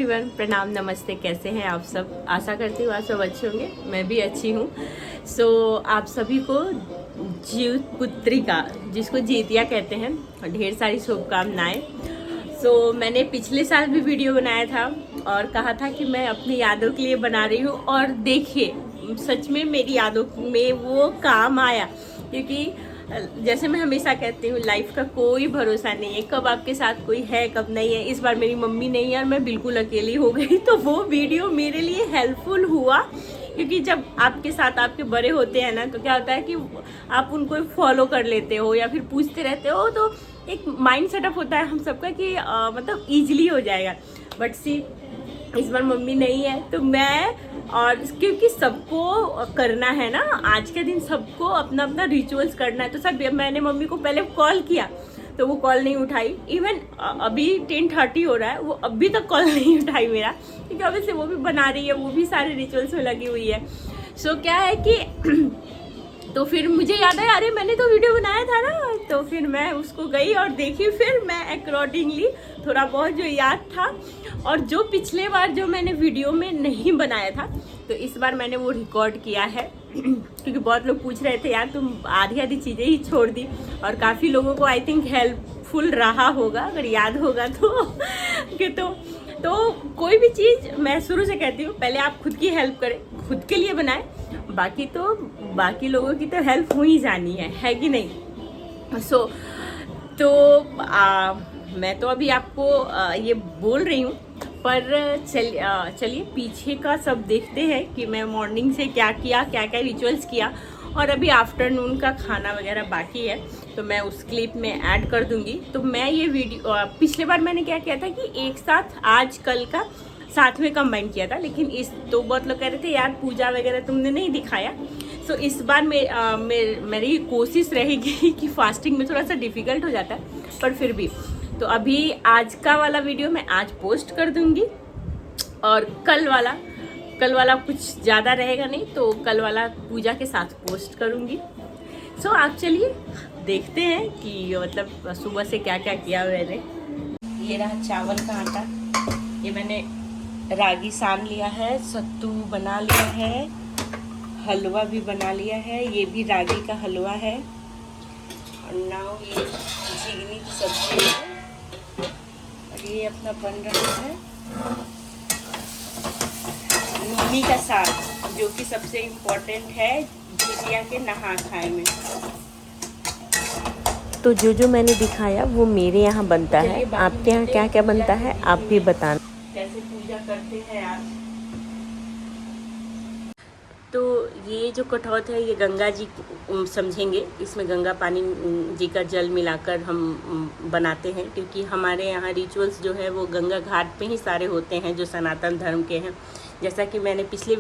Everyone, प्रणाम, नमस्ते। कैसे हैं आप सब? आशा करती हूँ आप सब अच्छे होंगे। मैं भी अच्छी हूँ। आप सभी को जीव पुत्री का, जिसको जीतिया कहते हैं, ढेर सारी शुभकामनाएं। मैंने पिछले साल भी वीडियो बनाया था और कहा था कि मैं अपनी यादों के लिए बना रही हूँ, और देखिए सच में मेरी यादों में वो काम आया। क्योंकि जैसे मैं हमेशा कहती हूँ, लाइफ का कोई भरोसा नहीं है, कब आपके साथ कोई है कब नहीं है। इस बार मेरी मम्मी नहीं है और मैं बिल्कुल अकेली हो गई, तो वो वीडियो मेरे लिए हेल्पफुल हुआ। क्योंकि जब आपके साथ आपके बड़े होते हैं ना, तो क्या होता है कि आप उनको फॉलो कर लेते हो या फिर पूछते रहते हो, तो एक माइंड सेटअप होता है हम सबका कि मतलब ईजिली हो जाएगा। बट सी इस बार मम्मी नहीं है, तो मैं, और क्योंकि सबको करना है ना, आज के दिन सबको अपना अपना रिचुअल्स करना है, तो सब मैंने मम्मी को पहले कॉल किया तो वो कॉल नहीं उठाई। इवन अभी 10:30 हो रहा है, वो अभी तक कॉल नहीं उठाई मेरा, क्योंकि अभी से वो भी बना रही है, वो भी सारे रिचुअल्स में लगी हुई है। क्या है कि तो फिर मुझे याद है, अरे मैंने तो वीडियो बनाया था ना, तो फिर मैं उसको गई और देखी। फिर मैं अकॉर्डिंगली थोड़ा बहुत जो याद था, और जो पिछले बार जो मैंने वीडियो में नहीं बनाया था, तो इस बार मैंने वो रिकॉर्ड किया है। क्योंकि बहुत लोग पूछ रहे थे, यार तुम आधी आधी चीज़ें ही छोड़ दी, और काफ़ी लोगों को आई थिंक हेल्पफुल रहा होगा, अगर याद होगा तो। कि तो कोई भी चीज़ मैं शुरू से कहती हूँ, पहले आप खुद की हेल्प करें, खुद के लिए बनाएं, बाकी लोगों की तो हेल्प हो ही जानी है कि नहीं। मैं तो अभी आपको ये बोल रही हूँ, पर चलिए पीछे का सब देखते हैं कि मैं मॉर्निंग से क्या किया, क्या क्या रिचुअल्स किया, और अभी आफ्टरनून का खाना वगैरह बाकी है, तो मैं उस क्लिप में ऐड कर दूंगी। तो मैं ये वीडियो पिछले बार मैंने क्या किया था कि एक साथ आज कल का साथ में कंबाइन किया था, लेकिन तो बहुत लोग कह रहे थे यार पूजा वगैरह तुमने नहीं दिखाया। इस बार मेरी कोशिश रहेगी कि फास्टिंग में थोड़ा सा डिफ़िकल्ट हो जाता है, पर फिर भी तो अभी आज का वाला वीडियो मैं आज पोस्ट कर दूंगी, और कल वाला कुछ ज़्यादा रहेगा नहीं, तो कल वाला पूजा के साथ पोस्ट करूंगी। आप चलिए देखते हैं कि मतलब सुबह से क्या क्या किया मैंने। ये रहा चावल का आटा, ये मैंने रागी सान लिया है, सत्तू बना लिया है, हलवा भी बना लिया है, ये भी रागी का हलवा है, और नाउ ये झिगनी की सब्जी है, और ये अपना बन रहा है मूली का साग, जो कि सबसे इम्पोर्टेंट है झिझिया के नहा खाए में। तो जो मैंने दिखाया वो मेरे यहाँ बनता है, आपके यहाँ क्या क्या बनता है आप भी बताना। कैसे पूजा करते हैं आप? तो ये जो कठौत है, ये गंगा जी समझेंगे, इसमें गंगा पानी जी का जल मिलाकर हम बनाते हैं, क्योंकि हमारे यहाँ रिचुअल्स जो है वो गंगा घाट पे ही सारे होते हैं, जो सनातन धर्म के हैं। जैसा कि मैंने पिछले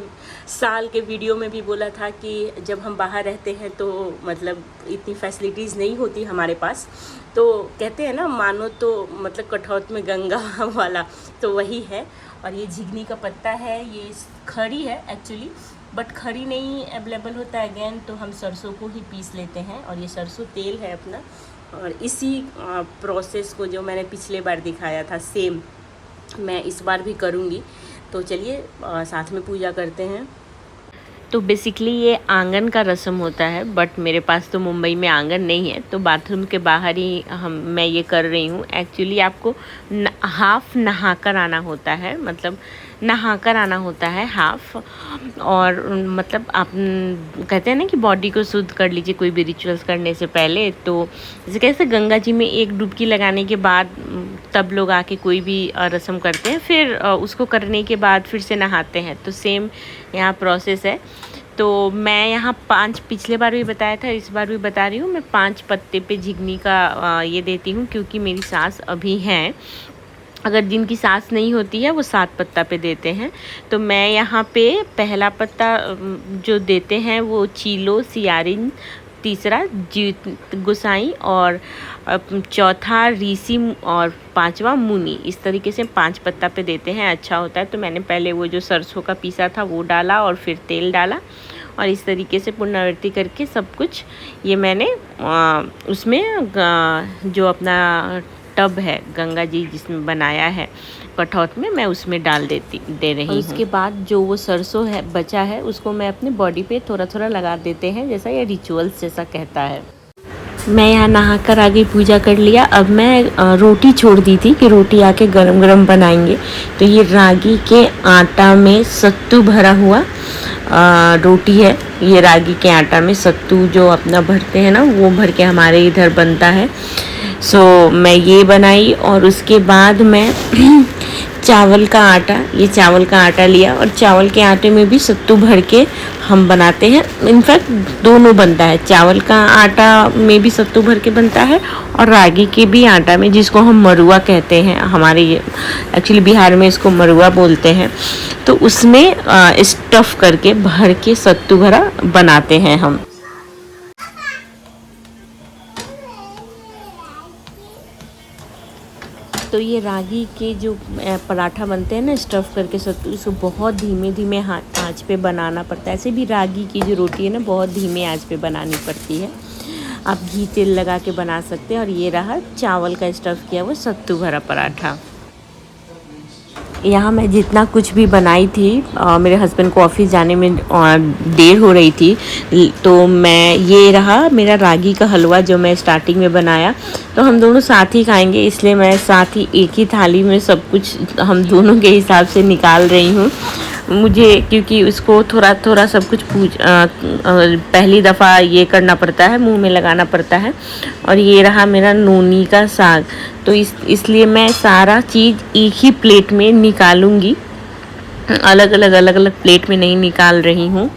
साल के वीडियो में भी बोला था कि जब हम बाहर रहते हैं तो मतलब इतनी फैसिलिटीज़ नहीं होती हमारे पास, तो कहते हैं ना, मानो तो मतलब कठौत में गंगा वाला, तो वही है। और ये झिगनी का पत्ता है, ये खड़ी है एक्चुअली, बट खड़ी नहीं अवेलेबल होता है अगेन, तो हम सरसों को ही पीस लेते हैं, और ये सरसों तेल है अपना। और इसी प्रोसेस को जो मैंने पिछले बार दिखाया था, सेम मैं इस बार भी करूँगी। तो चलिए साथ में पूजा करते हैं। तो बेसिकली ये आंगन का रस्म होता है, बट मेरे पास तो मुंबई में आंगन नहीं है, तो बाथरूम के बाहर ही मैं ये कर रही हूँ। एक्चुअली आपको हाफ नहा कर आना होता है, मतलब नहा कर आना होता है हाफ, और मतलब आप कहते हैं ना कि बॉडी को शुद्ध कर लीजिए कोई भी रिचुअल्स करने से पहले। तो जैसे कैसे गंगा जी में एक डुबकी लगाने के बाद तब लोग आके कोई भी रस्म करते हैं, फिर उसको करने के बाद फिर से नहाते हैं, तो सेम यहाँ प्रोसेस है। तो मैं यहाँ 5, पिछले बार भी बताया था, इस बार भी बता रही हूँ, मैं 5 पत्ते पे झिगनी का ये देती हूँ, क्योंकि मेरी सास अभी हैं, अगर जिनकी सांस नहीं होती है वो 7 पत्ता पे देते हैं। तो मैं यहाँ पे पहला पत्ता जो देते हैं वो चीलो सियारिन, तीसरा जीत गोसाई, और चौथा ऋषि, और 5वां मुनि। इस तरीके से 5 पत्ता पे देते हैं, अच्छा होता है। तो मैंने पहले वो जो सरसों का पीसा था वो डाला, और फिर तेल डाला, और इस तरीके से पुनरावृत्ति करके सब कुछ ये मैंने उसमें जो अपना टब है गंगा जी जिसमें बनाया है कठौत में, मैं उसमें डाल दे रही हूँ। उसके बाद जो वो सरसों है बचा है उसको मैं अपने बॉडी पे थोड़ा थोड़ा लगा देते हैं, जैसा ये रिचुअल्स जैसा कहता है। मैं यहाँ नहा कर आ गई, पूजा कर लिया। अब मैं रोटी छोड़ दी थी कि रोटी आके गरम गरम बनाएंगे। तो ये रागी के आटा में सत्तू भरा हुआ रोटी है। ये रागी के आटा में सत्तू जो अपना भरते हैं ना, वो भर के हमारे इधर बनता है। सो मैं ये बनाई और उसके बाद मैं चावल का आटा, ये चावल का आटा लिया और चावल के आटे में भी सत्तू भर के हम बनाते हैं। इनफैक्ट दोनों बनता है, चावल का आटा में भी सत्तू भर के बनता है और रागी के भी आटा में, जिसको हम मरुआ कहते हैं, हमारे एक्चुअली बिहार में इसको मरुआ बोलते हैं। तो उसमें स्टफ़ करके भर के सत्तू भरा बनाते हैं हम। तो ये रागी के जो पराठा बनते हैं ना स्टफ़ करके सत्तू, इसको बहुत धीमे धीमे आँच पे बनाना पड़ता है। ऐसे भी रागी की जो रोटी है ना बहुत धीमे आँच पे बनानी पड़ती है। आप घी तेल लगा के बना सकते हैं। और ये रहा चावल का स्टफ़ किया वो सत्तू भरा पराठा। यहाँ मैं जितना कुछ भी बनाई थी, मेरे हस्बैंड को ऑफिस जाने में देर हो रही थी, तो मैं ये रहा मेरा रागी का हलवा जो मैं स्टार्टिंग में बनाया। तो हम दोनों साथ ही खाएंगे, इसलिए मैं साथ ही एक ही थाली में सब कुछ हम दोनों के हिसाब से निकाल रही हूँ। मुझे क्योंकि उसको थोड़ा थोड़ा सब कुछ पहली दफ़ा ये करना पड़ता है, मुंह में लगाना पड़ता है। और ये रहा मेरा नोनी का साग। तो इसलिए मैं सारा चीज़ एक ही प्लेट में निकालूंगी, अलग अलग प्लेट में नहीं निकाल रही हूँ।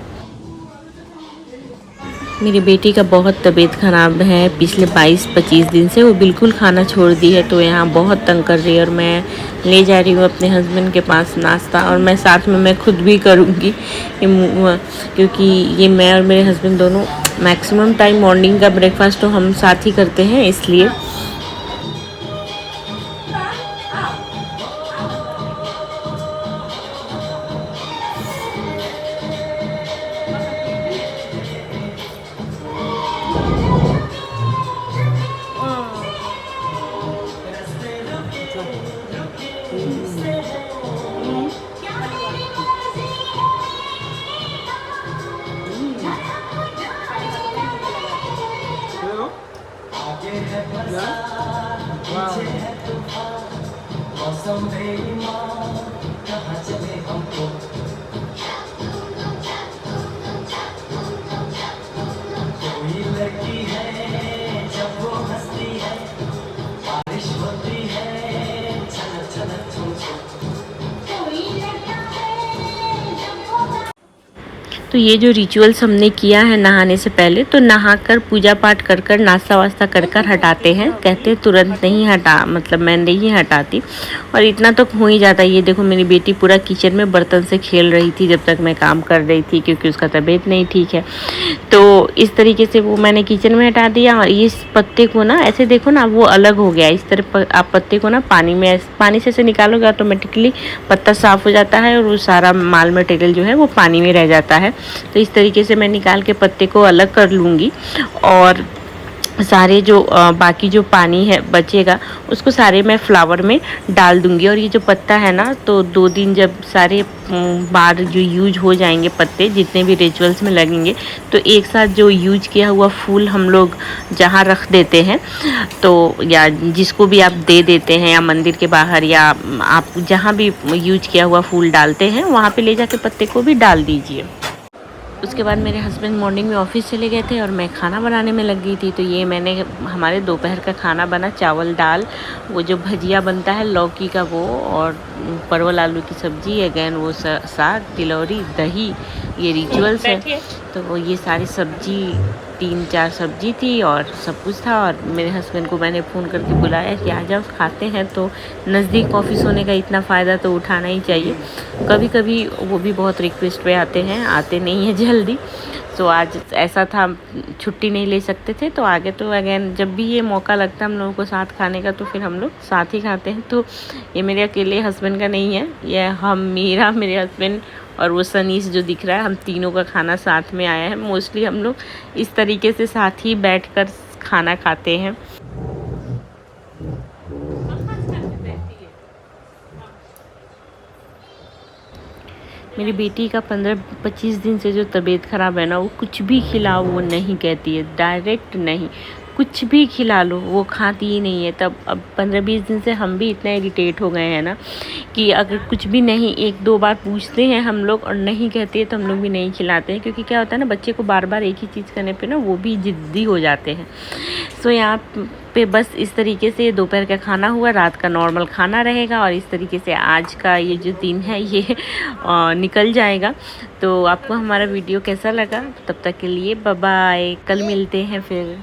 मेरी बेटी का बहुत तबीयत ख़राब है पिछले 22-25 दिन से, वो बिल्कुल खाना छोड़ दी है। तो यहाँ बहुत तंग कर रही है और मैं ले जा रही हूँ अपने हस्बैंड के पास नाश्ता, और मैं साथ में मैं खुद भी करूँगी क्योंकि ये मैं और मेरे हस्बैंड दोनों मैक्सिमम टाइम मॉर्निंग का ब्रेकफास्ट तो हम साथ ही करते हैं, इसलिए। तो ये जो रिचुअल्स हमने किया है नहाने से पहले, तो नहाकर पूजा पाठ कर कर नाश्ता वास्ता कर कर हटाते हैं। कहते हैं तुरंत नहीं हटा, मतलब मैं नहीं हटाती, और इतना तो हो ही जाता है। ये देखो मेरी बेटी पूरा किचन में बर्तन से खेल रही थी जब तक मैं काम कर रही थी, क्योंकि उसका तबीयत नहीं ठीक है। तो इस तरीके से वो मैंने किचन में हटा दिया। और इस पत्ते को ना ऐसे देखो ना, वो अलग हो गया। इस तरह आप पत्ते को ना पानी से निकालोगे ऑटोमेटिकली पत्ता साफ़ हो जाता है और वो सारा माल मटेरियल जो है वो पानी में रह जाता है। तो इस तरीके से मैं निकाल के पत्ते को अलग कर लूँगी, और सारे जो बाकी जो पानी है बचेगा उसको सारे मैं फ्लावर में डाल दूंगी। और ये जो पत्ता है ना, तो 2 दिन जब सारे बार जो यूज हो जाएंगे पत्ते, जितने भी रिचुअल्स में लगेंगे, तो एक साथ जो यूज किया हुआ फूल हम लोग जहाँ रख देते हैं, तो या जिसको भी आप दे देते हैं, या मंदिर के बाहर, या आप जहाँ भी यूज किया हुआ फूल डालते हैं वहाँ पे ले जाके पत्ते को भी डाल दीजिए। उसके बाद मेरे हस्बैंड मॉर्निंग में ऑफिस चले गए थे और मैं खाना बनाने में लग गई थी। तो ये मैंने हमारे दोपहर का खाना बना, चावल दाल, वो जो भजिया बनता है लौकी का वो, और परवल आलू की सब्ज़ी, अगैन वो साग, तिलौरी, दही, ये रिचुअल्स है। तो ये सारी सब्जी 3-4 सब्जी थी और सब कुछ था। और मेरे हस्बैंड को मैंने फ़ोन करके बुलाया कि आ जाओ खाते हैं। तो नज़दीक ऑफिस होने का इतना फ़ायदा तो उठाना ही चाहिए। कभी कभी वो भी बहुत रिक्वेस्ट पे आते हैं, आते नहीं हैं जल्दी। तो आज ऐसा था, छुट्टी नहीं ले सकते थे, तो आगे तो अगेन जब भी ये मौका लगता है हम लोगों को साथ खाने का, तो फिर हम लोग साथ ही खाते हैं। तो ये मेरे अकेले हस्बैंड का नहीं है, ये मेरे हस्बैंड और वो सनीस जो दिख रहा है, हम तीनों का खाना साथ में आया है। मोस्टली हम लोग इस तरीके से साथ ही बैठकर खाना खाते हैं। मेरी बेटी का 15-25 दिन से जो तबीयत ख़राब है ना, वो कुछ भी खिलाओ वो नहीं कहती है, डायरेक्ट नहीं, कुछ भी खिला लो वो खाती ही नहीं है। तब अब 15-20 दिन से हम भी इतना इरिटेट हो गए हैं ना कि अगर कुछ भी नहीं, 1-2 बार पूछते हैं हम लोग और नहीं कहती है तो हम लोग भी नहीं खिलाते हैं, क्योंकि क्या होता है ना, बच्चे को बार बार एक ही चीज़ करने पे ना वो भी ज़िद्दी हो जाते हैं। सो यहाँ पे बस इस तरीके से दोपहर का खाना हुआ, रात का नॉर्मल खाना रहेगा और इस तरीके से आज का ये जो दिन है ये निकल जाएगा। तो आपको हमारा वीडियो कैसा लगा? तब तक के लिए बाय बाय, कल मिलते हैं फिर।